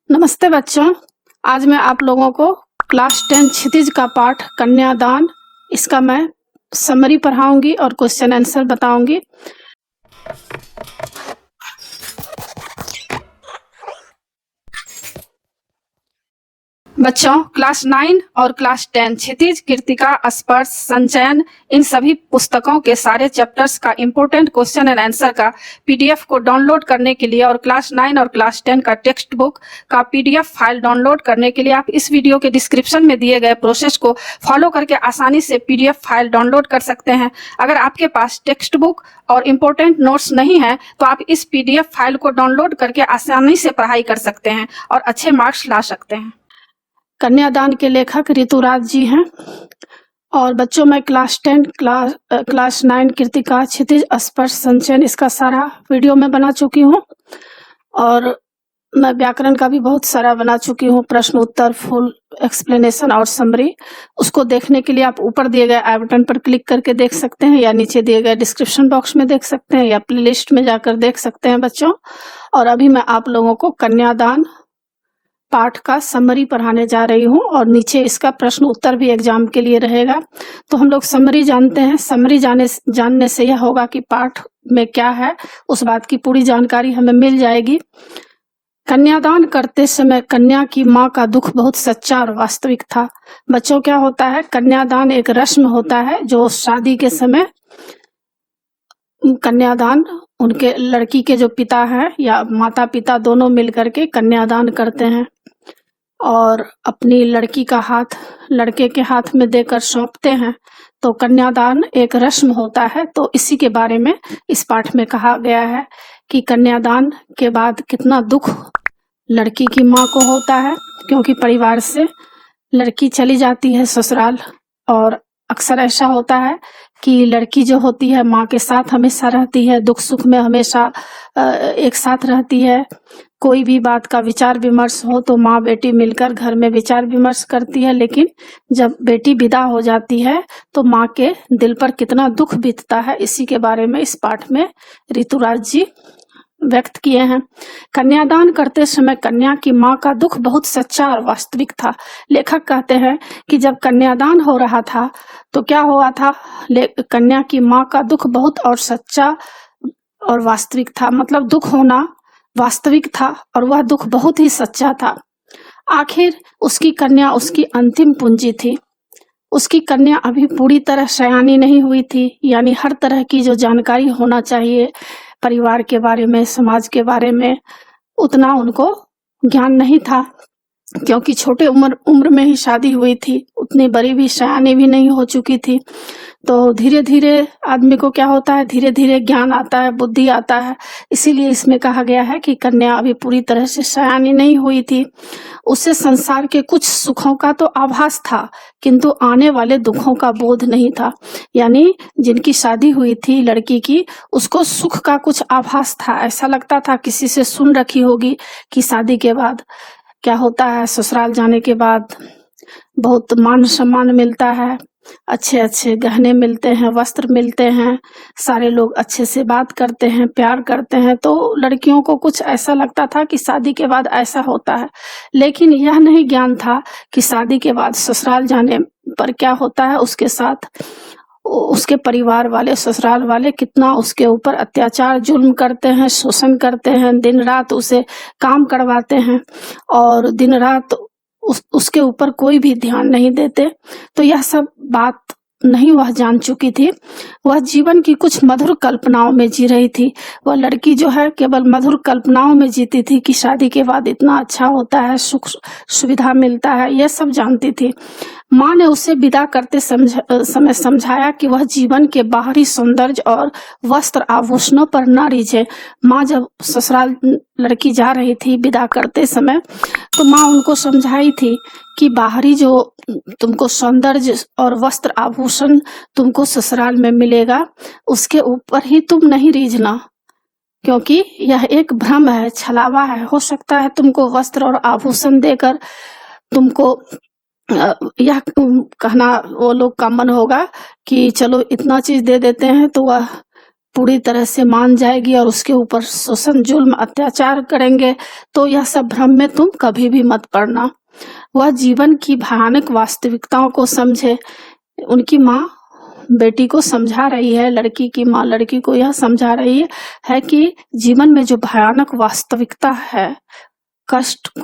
नमस्ते बच्चों। आज मैं आप लोगों को क्लास 10 क्षितिज का पाठ कन्यादान इसका मैं समरी पढ़ाऊंगी और क्वेश्चन आंसर बताऊंगी। बच्चों, क्लास 9 और क्लास 10 क्षितिज, कृतिका, स्पर्श, संचयन, इन सभी पुस्तकों के सारे चैप्टर्स का इम्पोर्टेंट क्वेश्चन एंड आंसर का पीडीएफ को डाउनलोड करने के लिए और क्लास 9 और क्लास 10 का टेक्स्ट बुक का पीडीएफ फाइल डाउनलोड करने के लिए आप इस वीडियो के डिस्क्रिप्शन में दिए गए प्रोसेस को फॉलो करके आसानी से पीडीएफ फाइल डाउनलोड कर सकते हैं। अगर आपके पास टेक्स्ट बुक और इम्पोर्टेंट नोट्स नहीं है तो आप इस पीडीएफ फाइल को डाउनलोड करके आसानी से पढ़ाई कर सकते हैं और अच्छे मार्क्स ला सकते हैं। कन्यादान के लेखक ऋतुराज जी हैं और बच्चों मैं क्लास 10 क्लास 9 कृतिका, क्षितिज, स्पर्श, संचयन इसका सारा वीडियो मैं बना चुकी हूँ और मैं व्याकरण का भी बहुत सारा बना चुकी हूँ, प्रश्न उत्तर, फुल एक्सप्लेनेशन और समरी। उसको देखने के लिए आप ऊपर दिए गए आई बटन पर क्लिक करके देख सकते हैं या नीचे दिए गए डिस्क्रिप्शन बॉक्स में देख सकते हैं या प्लेलिस्ट में जाकर देख सकते हैं बच्चों। और अभी मैं आप लोगों को कन्यादान पाठ का समरी पढ़ाने जा रही हूँ और नीचे इसका प्रश्न उत्तर भी एग्जाम के लिए रहेगा। तो हम लोग समरी जानते हैं। समरी जानने से यह होगा कि पाठ में क्या है, उस बात की पूरी जानकारी हमें मिल जाएगी। कन्यादान करते समय कन्या की माँ का दुख बहुत सच्चा और वास्तविक था। बच्चों, क्या होता है, कन्यादान एक रस्म होता है जो शादी के समय कन्यादान उनके लड़की के जो पिता हैं या माता पिता दोनों मिलकर के कन्यादान करते हैं और अपनी लड़की का हाथ लड़के के हाथ में देकर सौंपते हैं। तो कन्यादान एक रस्म होता है। तो इसी के बारे में इस पाठ में कहा गया है कि कन्यादान के बाद कितना दुख लड़की की माँ को होता है, क्योंकि परिवार से लड़की चली जाती है ससुराल और अक्सर ऐसा होता है कि लड़की जो होती है माँ के साथ हमेशा रहती है, दुख सुख में हमेशा एक साथ रहती है। कोई भी बात का विचार विमर्श हो तो माँ बेटी मिलकर घर में विचार विमर्श करती है, लेकिन जब बेटी विदा हो जाती है तो माँ के दिल पर कितना दुख बीतता है, इसी के बारे में इस पाठ में ऋतुराज जी व्यक्त किए हैं। कन्यादान करते समय कन्या की माँ का दुख बहुत सच्चा और वास्तविक था। लेखक कहते हैं कि जब कन्यादान हो रहा था तो क्या हुआ था, कन्या की माँ का दुख बहुत और सच्चा और वास्तविक था। मतलब दुख होना वास्तविक था और वह दुख बहुत ही सच्चा था। आखिर उसकी कन्या उसकी अंतिम पूंजी थी। उसकी कन्या अभी पूरी तरह सयानी नहीं हुई थी, यानी हर तरह की जो जानकारी होना चाहिए परिवार के बारे में, समाज के बारे में, उतना उनको ज्ञान नहीं था, क्योंकि छोटे उम्र में ही शादी हुई थी, उतनी बड़ी भी सयानी भी नहीं हो चुकी थी। तो धीरे धीरे आदमी को क्या होता है, धीरे धीरे ज्ञान आता है, बुद्धि आता है। इसीलिए इसमें कहा गया है कि कन्या अभी पूरी तरह से सयानी नहीं हुई थी। उसे संसार के कुछ सुखों का तो आभास था, किंतु आने वाले दुखों का बोध नहीं था। यानी जिनकी शादी हुई थी लड़की की, उसको सुख का कुछ आभास था। ऐसा लगता था, किसी से सुन रखी होगी कि शादी के बाद क्या होता है, ससुराल जाने के बाद बहुत मान सम्मान मिलता है, अच्छे अच्छे गहने मिलते हैं, वस्त्र मिलते हैं, सारे लोग अच्छे से बात करते हैं, प्यार करते हैं। तो लड़कियों को कुछ ऐसा लगता था कि शादी के बाद ऐसा होता है, लेकिन यह नहीं ज्ञान था कि शादी के बाद ससुराल जाने पर क्या होता है, उसके साथ उसके परिवार वाले, ससुराल वाले कितना उसके ऊपर अत्याचार जुल्म करते हैं, शोषण करते हैं, दिन रात उसे काम करवाते हैं और दिन रात उसके ऊपर कोई भी ध्यान नहीं देते। तो यह सब बात नहीं वह जान चुकी थी। वह जीवन की कुछ मधुर कल्पनाओं में जी रही थी। वह लड़की जो है केवल मधुर कल्पनाओं में जीती थी कि शादी के बाद इतना अच्छा होता है, सुख सुविधा मिलता है, यह सब जानती थी। माँ ने उसे विदा करते समय समझाया कि वह जीवन के बाहरी सौंदर्य और वस्त्र आभूषणों पर न रीझे। माँ जब ससुराल लड़की जा रही थी विदा करते समय, तो माँ उनको समझाई थी कि बाहरी जो तुमको सौंदर्य और वस्त्र आभूषण तुमको ससुराल में मिलेगा, उसके ऊपर ही तुम नहीं रीझना, क्योंकि यह एक भ्रम है, छलावा है। हो सकता है तुमको वस्त्र और आभूषण देकर तुमको यह कहना वो लोग का मन होगा कि चलो इतना चीज दे देते हैं तो वह पूरी तरह से मान जाएगी और उसके ऊपर शोषण, जुल्म, अत्याचार करेंगे, तो यह सब भ्रम में तुम कभी भी मत पड़ना। वह जीवन की भयानक वास्तविकताओं को समझे। उनकी माँ बेटी को समझा रही है, लड़की की माँ लड़की को यह समझा रही है कि जीवन में जो भयानक वास्तविकता है, कष्टों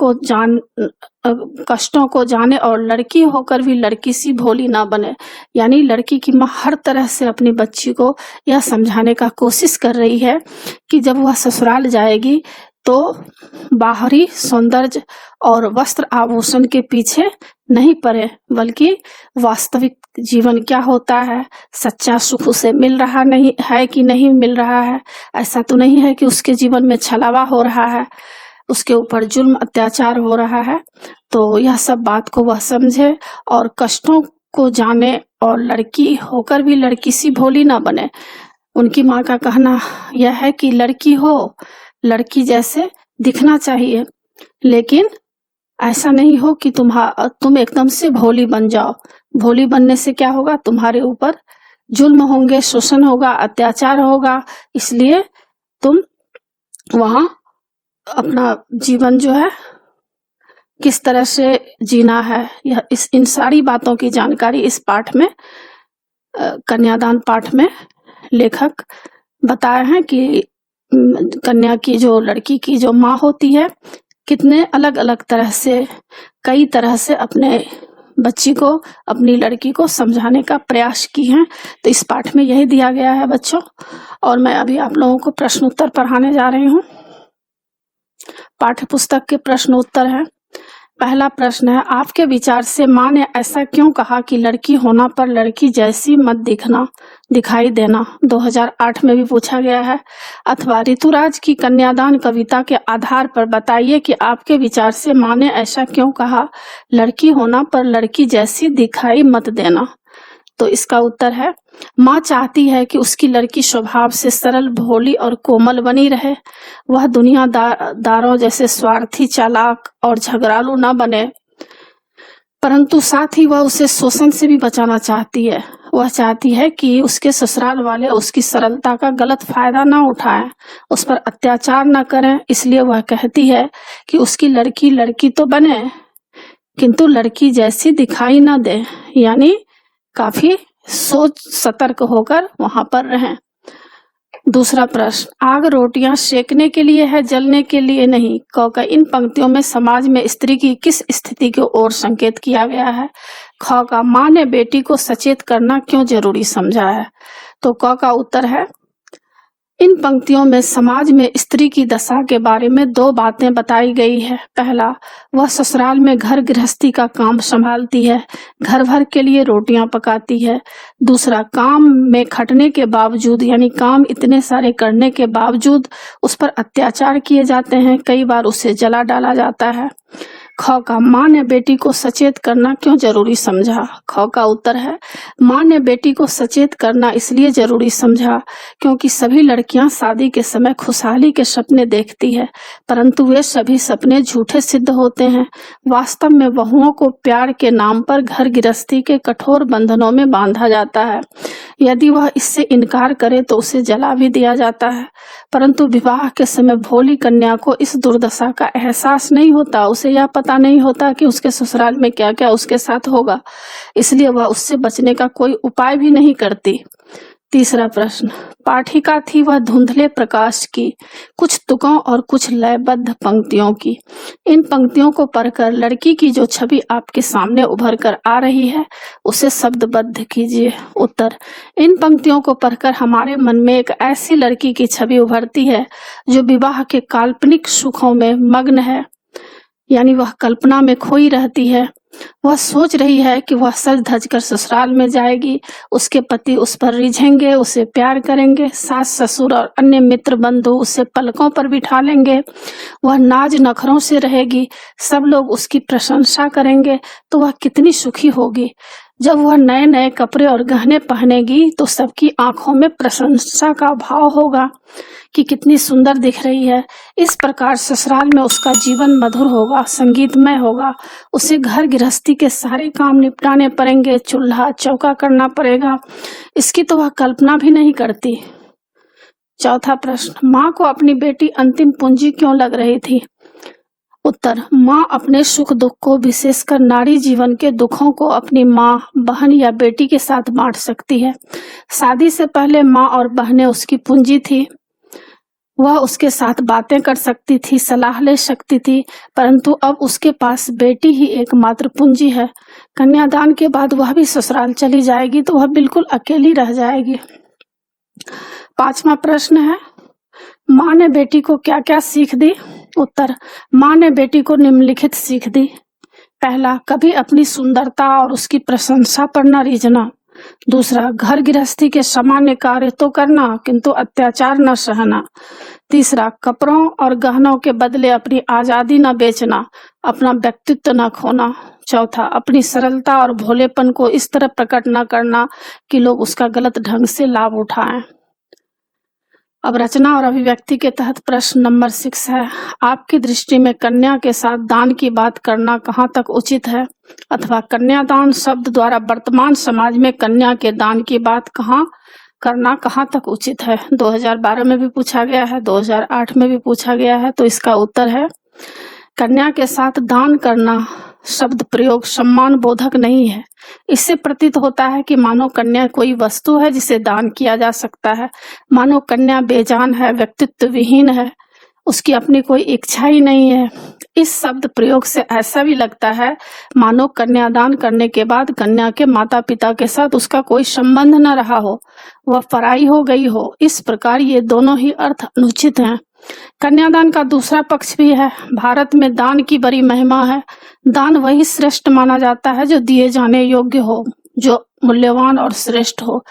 को जाने और लड़की होकर भी लड़की सी भोली ना बने। यानी लड़की की माँ हर तरह से अपनी बच्ची को यह समझाने का कोशिश कर रही है कि जब वह ससुराल जाएगी तो बाहरी सौंदर्य और वस्त्र आभूषण के पीछे नहीं पड़े, बल्कि वास्तविक जीवन क्या होता है, सच्चा सुख उसे मिल रहा नहीं है कि नहीं मिल रहा है। ऐसा तो नहीं है कि उसके जीवन में छलावा हो रहा है, उसके ऊपर जुल्म अत्याचार हो रहा है। तो यह सब बात को वह समझे और कष्टों को जाने और लड़की होकर भी लड़की सी भोली ना बने। उनकी माँ का कहना यह है कि लड़की हो, लड़की जैसे दिखना चाहिए, लेकिन ऐसा नहीं हो कि तुम एकदम से भोली बन जाओ। भोली बनने से क्या होगा, तुम्हारे ऊपर जुल्म होंगे, शोषण होगा, अत्याचार होगा। इसलिए तुम वहां अपना जीवन जो है किस तरह से जीना है, यह इन सारी बातों की जानकारी इस पाठ में, कन्यादान पाठ में लेखक बताए हैं कि कन्या की जो लड़की की जो माँ होती है, कितने अलग अलग तरह से, कई तरह से अपने बच्ची को, अपनी लड़की को समझाने का प्रयास की हैं। तो इस पाठ में यही दिया गया है बच्चों। और मैं अभी आप लोगों को प्रश्न उत्तर पढ़ाने जा रही हूँ। पाठ्य पुस्तक के प्रश्न उत्तर है। पहला प्रश्न है, आपके विचार से माँ ने ऐसा क्यों कहा कि लड़की होना पर लड़की जैसी मत दिखाई देना। 2008 में भी पूछा गया है। अथवा ऋतुराज की कन्यादान कविता के आधार पर बताइए कि आपके विचार से माँ ने ऐसा क्यों कहा, लड़की होना पर लड़की जैसी दिखाई मत देना। तो इसका उत्तर है, माँ चाहती है कि उसकी लड़की स्वभाव से सरल, भोली और कोमल बनी रहे। वह दुनियादारों जैसे स्वार्थी, चालाक और झगड़ालू न बने, परंतु साथ ही वह उसे शोषण से भी बचाना चाहती है। वह चाहती है कि उसके ससुराल वाले उसकी सरलता का गलत फायदा न उठाएं, उस पर अत्याचार न करें। इसलिए वह कहती है कि उसकी लड़की लड़की तो बने, किंतु लड़की जैसी दिखाई न दे। यानी काफी सोच सतर्क होकर वहां पर रहें। दूसरा प्रश्न, आग रोटियां सेकने के लिए है, जलने के लिए नहीं। क का इन पंक्तियों में समाज में स्त्री की किस स्थिति की ओर संकेत किया गया है। ख का माँ ने बेटी को सचेत करना क्यों जरूरी समझा है। तो क का उत्तर है, इन पंक्तियों में समाज में स्त्री की दशा के बारे में दो बातें बताई गई है। पहला, वह ससुराल में घर गृहस्थी का काम संभालती है, घर भर के लिए रोटियां पकाती है। दूसरा, काम में खटने के बावजूद, यानी काम इतने सारे करने के बावजूद उस पर अत्याचार किए जाते हैं, कई बार उसे जला डाला जाता है। ख का माँ ने बेटी को सचेत करना क्यों जरूरी समझा। ख का उत्तर है, माँ ने बेटी को सचेत करना इसलिए जरूरी समझा क्योंकि सभी लड़कियां शादी के समय खुशहाली के सपने देखती है, परंतु वे सभी सपने झूठे सिद्ध होते हैं। वास्तव में बहुओं को प्यार के नाम पर घर गृहस्थी के कठोर बंधनों में बांधा जाता है। यदि वह इससे इनकार करे तो उसे जला भी दिया जाता है। परंतु विवाह के समय भोली कन्या को इस दुर्दशा का एहसास नहीं होता। उसे यह पता नहीं होता कि उसके ससुराल में क्या क्या उसके साथ होगा, इसलिए वह उससे बचने का कोई उपाय भी नहीं करती। तीसरा प्रश्न, पाठिका थी वह धुंधले प्रकाश की, कुछ तुकों और कुछ लयबद्ध पंक्तियों की। इन पंक्तियों को पढ़कर लड़की की जो छवि आपके सामने उभर कर आ रही है उसे शब्दबद्ध कीजिए। उत्तर, इन पंक्तियों को पढ़कर हमारे मन में एक ऐसी लड़की की छवि उभरती है जो विवाह के काल्पनिक सुखों में मग्न है, यानी वह कल्पना में खोई रहती है। वह सोच रही है कि वह सज धज कर ससुराल में जाएगी, उसके पति उस पर रिझेंगे, उसे प्यार करेंगे, सास ससुर और अन्य मित्र बंधु उसे पलकों पर बिठा लेंगे, वह नाज नखरों से रहेगी, सब लोग उसकी प्रशंसा करेंगे, तो वह कितनी सुखी होगी। जब वह नए नए कपड़े और गहने पहनेगी तो सबकी आंखों में प्रशंसा का भाव होगा कि कितनी सुंदर दिख रही है। इस प्रकार ससुराल में उसका जीवन मधुर होगा, संगीतमय होगा। उसे घर गृहस्थी के सारे काम निपटाने पड़ेंगे, चूल्हा चौका करना पड़ेगा, इसकी तो वह कल्पना भी नहीं करती। चौथा प्रश्न, माँ को अपनी बेटी अंतिम पूंजी क्यों लग रही थी? उत्तर, माँ अपने सुख दुख को, विशेषकर नारी जीवन के दुखों को, अपनी माँ, बहन या बेटी के साथ बांट सकती है। शादी से पहले माँ और बहनें उसकी पूंजी थी। वह उसके साथ बातें कर सकती थी, सलाह ले सकती थी, परंतु अब उसके पास बेटी ही एकमात्र पूंजी है। कन्यादान के बाद वह भी ससुराल चली जाएगी तो वह बिल्कुल अकेली रह जाएगी। 5वां प्रश्न है, माँ ने बेटी को क्या क्या सीख दी? उत्तर, माँ ने बेटी को निम्नलिखित सीख दी। पहला, कभी अपनी सुंदरता और उसकी प्रशंसा पर न रीझना। दूसरा, घर गृहस्थी के सामान्य कार्य तो करना किंतु अत्याचार न सहना। तीसरा, कपड़ों और गहनों के बदले अपनी आजादी न बेचना, अपना व्यक्तित्व न खोना। चौथा, अपनी सरलता और भोलेपन को इस तरह प्रकट न करना कि लोग उसका गलत ढंग से लाभ उठाएं। अब रचना और अभिव्यक्ति के तहत प्रश्न नंबर 6 है, आपकी दृष्टि में कन्या के साथ दान की बात करना कहाँ तक उचित है, अथवा कन्यादान शब्द द्वारा वर्तमान समाज में कन्या के दान की बात करना कहाँ तक उचित है? 2012 में भी पूछा गया है, 2008 में भी पूछा गया है। तो इसका उत्तर है, कन्या के साथ दान करना शब्द प्रयोग सम्मान बोधक नहीं है। इससे प्रतीत होता है कि मानो कन्या कोई वस्तु है जिसे दान किया जा सकता है, मानो कन्या बेजान है, व्यक्तित्व विहीन है, उसकी अपनी कोई इच्छा ही नहीं है। इस शब्द प्रयोग से ऐसा भी लगता है मानो कन्यादान करने के बाद कन्या के माता पिता के साथ उसका कोई संबंध न रहा हो, वह पराई हो गई हो। इस प्रकार ये दोनों ही अर्थ अनुचित हैं। कन्यादान का दूसरा पक्ष भी है। भारत में दान की बड़ी महिमा है। दान वही श्रेष्ठ माना जाता है जो दिए जाने योग्य हो, जो मूल्यवान और श्रेष्ठ हो।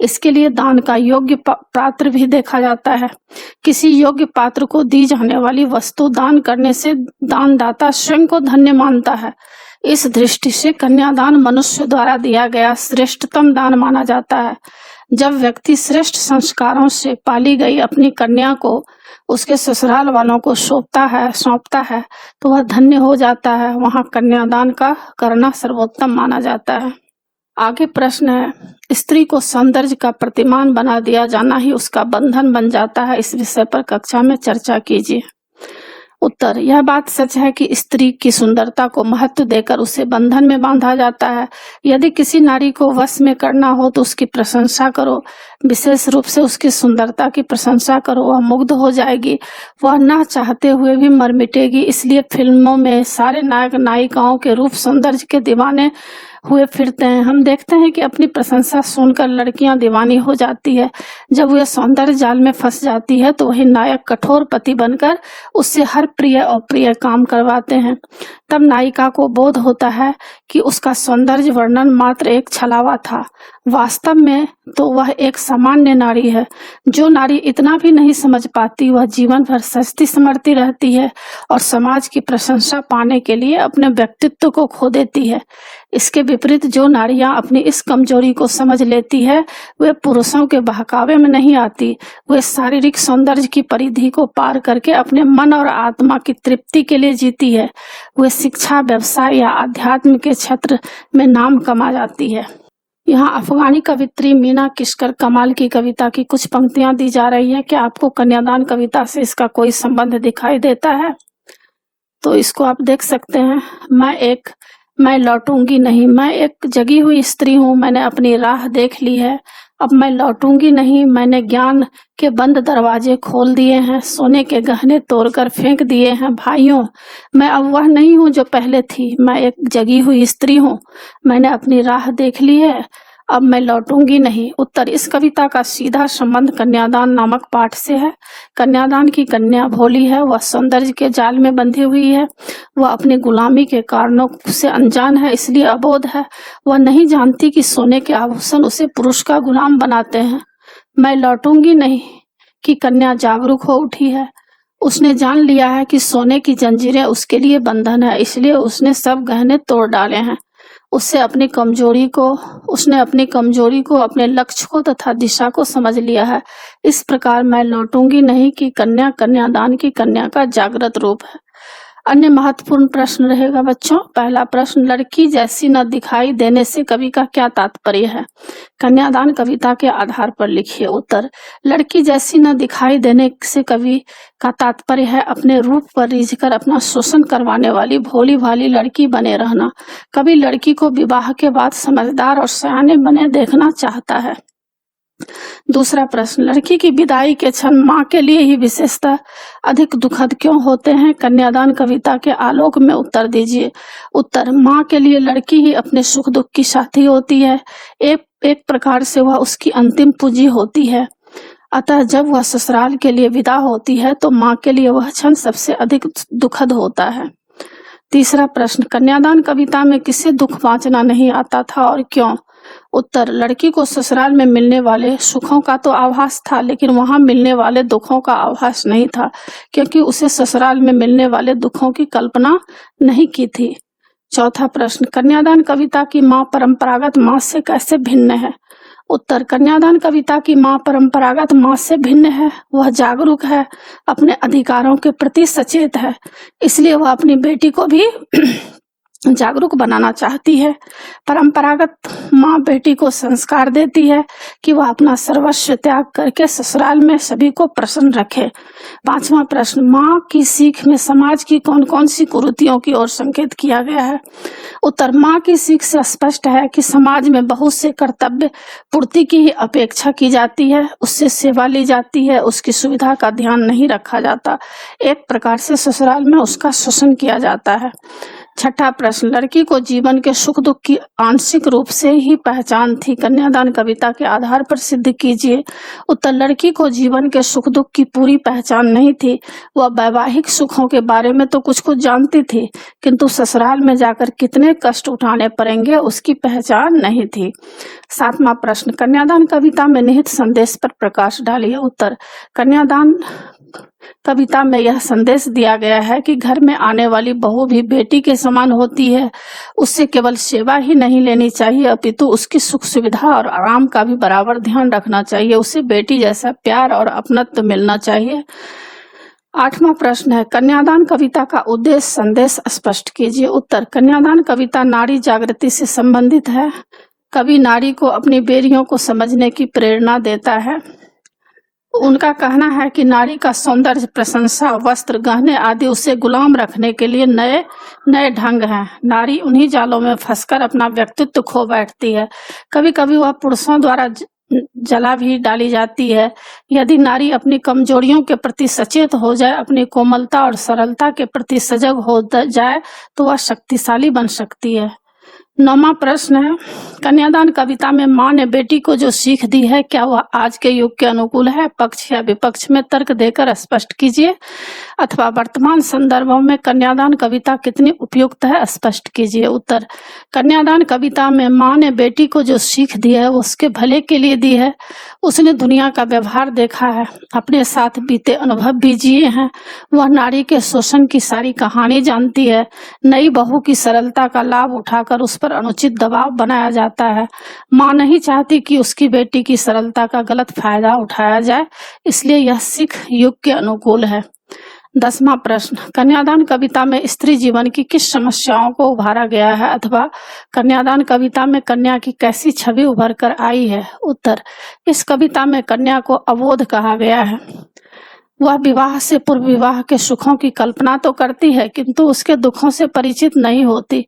इसके लिए दान का योग्य पात्र भी देखा जाता है। किसी योग्य पात्र को दी जाने वाली वस्तु दान करने से दानदाता स्वयं को धन्य मानता है। इस दृष्टि से कन्यादान मनुष्य द्वारा दिया गया श्रेष्ठतम दान माना जाता है। जब व्यक्ति श्रेष्ठ संस्कारों से पाली गई अपनी कन्या को उसके ससुराल वालों को सौंपता है तो वह धन्य हो जाता है। वहां कन्यादान का करना सर्वोत्तम माना जाता है। आगे प्रश्न है, स्त्री को सौंदर्य का प्रतिमान बना दिया जाना ही उसका बंधन बन जाता है। इस विषय पर कक्षा में चर्चा कीजिए। उत्तर, यह बात सच है कि स्त्री की सुंदरता को महत्व देकर उसे बंधन में बांधा जाता है। यदि किसी नारी को वश में करना हो तो उसकी प्रशंसा करो, विशेष रूप से उसकी सुंदरता की प्रशंसा करो। वह मुग्ध हो जाएगी, वह ना चाहते हुए भी मर मिटेगी। इसलिए फिल्मों में सारे नायक नायिकाओं के रूप सौंदर्य के दीवाने हुए फिरते हैं। हम देखते हैं कि अपनी प्रशंसा सुनकर लड़कियां दीवानी हो जाती है। जब वह सौंदर्य जाल में फंस जाती है तो वही नायक कठोर पति बनकर उससे हर प्रिय और अप्रिय काम करवाते हैं। तब नायिका को बोध होता है कि उसका सौंदर्य वर्णन मात्र एक छलावा था, वास्तव में तो वह एक सामान्य नारी है। जो नारी इतना भी नहीं समझ पाती वह जीवन भर सजती संवरती रहती है और समाज की प्रशंसा पाने के लिए अपने व्यक्तित्व को खो देती है। इसके विपरीत जो नारियां अपनी इस कमजोरी को समझ लेती है वे पुरुषों के बहकावे में नहीं आती। वे शारीरिक सौंदर्य की परिधि को पार करके अपने मन और आत्मा की तृप्ति के लिए जीती है। वे शिक्षा, व्यवसाय या अध्यात्म के क्षेत्र में नाम कमा जाती है। यहाँ अफगानी कवित्री मीना किशकर कमाल की कविता की कुछ पंक्तियां दी जा रही है। क्या आपको कन्यादान कविता से इसका कोई संबंध दिखाई देता है? तो इसको आप देख सकते हैं। मैं लौटूंगी नहीं, मैं एक जगी हुई स्त्री हूँ, मैंने अपनी राह देख ली है, अब मैं लौटूंगी नहीं। मैंने ज्ञान के बंद दरवाजे खोल दिए हैं, सोने के गहने तोड़कर फेंक दिए हैं। भाइयों, मैं अब वह नहीं हूँ जो पहले थी, मैं एक जगी हुई स्त्री हूँ, मैंने अपनी राह देख ली है, अब मैं लौटूंगी नहीं। उत्तर, इस कविता का सीधा संबंध कन्यादान नामक पाठ से है। कन्यादान की कन्या भोली है, वह सौंदर्य के जाल में बंधी हुई है, वह अपनी गुलामी के कारणों से अनजान है, इसलिए अबोध है। वह नहीं जानती कि सोने के आभूषण उसे पुरुष का गुलाम बनाते हैं। मैं लौटूंगी नहीं कि कन्या जागरूक हो उठी है। उसने जान लिया है कि सोने की जंजीरें उसके लिए बंधन है, इसलिए उसने सब गहने तोड़ डाले हैं। उसने अपनी कमजोरी को, अपने लक्ष्य को तथा दिशा को समझ लिया है। इस प्रकार मैं लौटूंगी नहीं कि कन्यादान की कन्या का जागृत रूप है। अन्य महत्वपूर्ण प्रश्न रहेगा बच्चों। पहला प्रश्न, लड़की जैसी न दिखाई देने से कवि का क्या तात्पर्य है? कन्यादान कविता के आधार पर लिखिए। उत्तर, लड़की जैसी न दिखाई देने से कवि का तात्पर्य है अपने रूप पर रीझकर अपना शोषण करवाने वाली भोली भाली लड़की बने रहना। कवि लड़की को विवाह के बाद समझदार और सयाने बने देखना चाहता है। दूसरा प्रश्न, लड़की की विदाई के क्षण माँ के लिए ही विशेषतः अधिक दुखद क्यों होते हैं? कन्यादान कविता के आलोक में उत्तर दीजिए। उत्तर, माँ के लिए लड़की ही अपने सुख दुख की साथी होती है। एक प्रकार से वह उसकी अंतिम पूंजी होती है। अतः जब वह ससुराल के लिए विदा होती है तो माँ के लिए वह क्षण सबसे अधिक दुखद होता है। तीसरा प्रश्न, कन्यादान कविता में किसे दुख बांचना नहीं आता था और क्यों? उत्तर, लड़की को ससुराल में मिलने वाले सुखों का तो आभास था, लेकिन वहां मिलने वाले दुखों का आभास नहीं था, क्योंकि उसे ससुराल में मिलने वाले दुखों की कल्पना नहीं की थी। चौथा प्रश्न, कन्यादान कविता की माँ परंपरागत माँ से कैसे भिन्न है? उत्तर, कन्यादान कविता की माँ परंपरागत माँ से भिन्न है। वह जागरूक है, अपने अधिकारों के प्रति सचेत है, इसलिए वह अपनी बेटी को भी जागरूक बनाना चाहती है। परंपरागत माँ बेटी को संस्कार देती है कि वह अपना सर्वस्व त्याग करके ससुराल में सभी को प्रसन्न रखे। पांचवा प्रश्न, माँ की सीख में समाज की कौन कौन सी कुरीतियों की ओर संकेत किया गया है? उत्तर, माँ की सीख से स्पष्ट है कि समाज में बहुत से कर्तव्य पूर्ति की ही अपेक्षा की जाती है, उससे सेवा ली जाती है, उसकी सुविधा का ध्यान नहीं रखा जाता। एक प्रकार से ससुराल में उसका शोषण किया जाता है। छठा प्रश्न, लड़की को जीवन के सुख दुख की आंशिक रूप से ही पहचान थी। कन्यादान कविता के आधार पर सिद्ध कीजिए। उत्तर, लड़की को जीवन के सुख दुख की पूरी पहचान नहीं थी। वह वैवाहिक सुखों के बारे में तो कुछ कुछ जानती थी, किंतु ससुराल में जाकर कितने कष्ट उठाने पड़ेंगे उसकी पहचान नहीं थी। सातवां प्रश्न, कन्यादान कविता में निहित संदेश पर प्रकाश डालिए। उत्तर, कन्यादान कविता में यह संदेश दिया गया है कि घर में आने वाली बहू भी बेटी के समान होती है। उससे केवल सेवा ही नहीं लेनी चाहिए, अपितु उसकी सुख सुविधा और आराम का भी बराबर ध्यान रखना चाहिए। उसे बेटी जैसा प्यार और अपनत्व मिलना चाहिए। आठवां प्रश्न है, कन्यादान कविता का उद्देश्य संदेश स्पष्ट कीजिए। उत्तर, कन्यादान कविता नारी जागृति से संबंधित है। कवि नारी को अपनी बेरियों को समझने की प्रेरणा देता है। उनका कहना है कि नारी का सौंदर्य, प्रशंसा, वस्त्र, गहने आदि उसे गुलाम रखने के लिए नए नए ढंग हैं। नारी उन्हीं जालों में फंसकर अपना व्यक्तित्व खो बैठती है। कभी कभी वह पुरुषों द्वारा जला भी डाली जाती है। यदि नारी अपनी कमजोरियों के प्रति सचेत हो जाए, अपनी कोमलता और सरलता के प्रति सजग हो जाए, तो वह शक्तिशाली बन सकती है। नौवां प्रश्न है, कन्यादान कविता में माँ ने बेटी को जो सीख दी है, क्या वह आज के युग के अनुकूल है? पक्ष या विपक्ष में तर्क देकर स्पष्ट कीजिए। अथवा वर्तमान संदर्भों में कन्यादान कविता कितनी उपयुक्त है, स्पष्ट कीजिए। उत्तर, कन्यादान कविता में माँ ने बेटी को जो सीख दी है वो उसके भले के लिए दी है। उसने दुनिया का व्यवहार देखा है, अपने साथ बीते अनुभव भी जिए हैं। वह नारी के शोषण की सारी कहानी जानती है। नई बहू की सरलता का लाभ उठाकर उस पर अनुचित दबाव बनाया जाता है। माँ नहीं चाहती कि उसकी बेटी की सरलता का गलत फायदा उठाया जाए, इसलिए यह सिख युग के अनुकूल है। 10वां प्रश्न, कन्यादान कविता में स्त्री जीवन की किस समस्याओं को उभारा गया है, अथवा कन्यादान कविता में कन्या की कैसी छवि उभर कर आई है? उत्तर, इस कविता में कन्या को अबोध कहा गया है। वह विवाह से पूर्व विवाह के सुखों की कल्पना तो करती है, किंतु उसके दुखों से परिचित नहीं होती।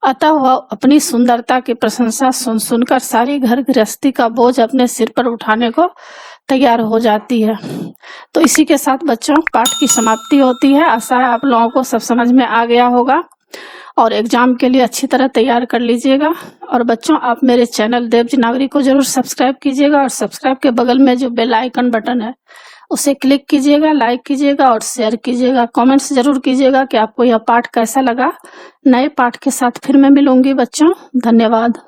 अतः वह अपनी सुंदरता की प्रशंसा सुन सुनकर सारी घर गृहस्थी का बोझ अपने सिर पर उठाने को तैयार हो जाती है। तो इसी के साथ बच्चों पाठ की समाप्ति होती है। आशा है आप लोगों को सब समझ में आ गया होगा और एग्जाम के लिए अच्छी तरह तैयार कर लीजिएगा। और बच्चों, आप मेरे चैनल देवजी नागरी को जरूर सब्सक्राइब कीजिएगा और सब्सक्राइब के बगल में जो बेल आइकन बटन है उसे क्लिक कीजिएगा, लाइक कीजिएगा और शेयर कीजिएगा। कमेंट्स जरूर कीजिएगा कि आपको यह पाठ कैसा लगा। नए पाठ के साथ फिर मैं मिलूंगी बच्चों। धन्यवाद।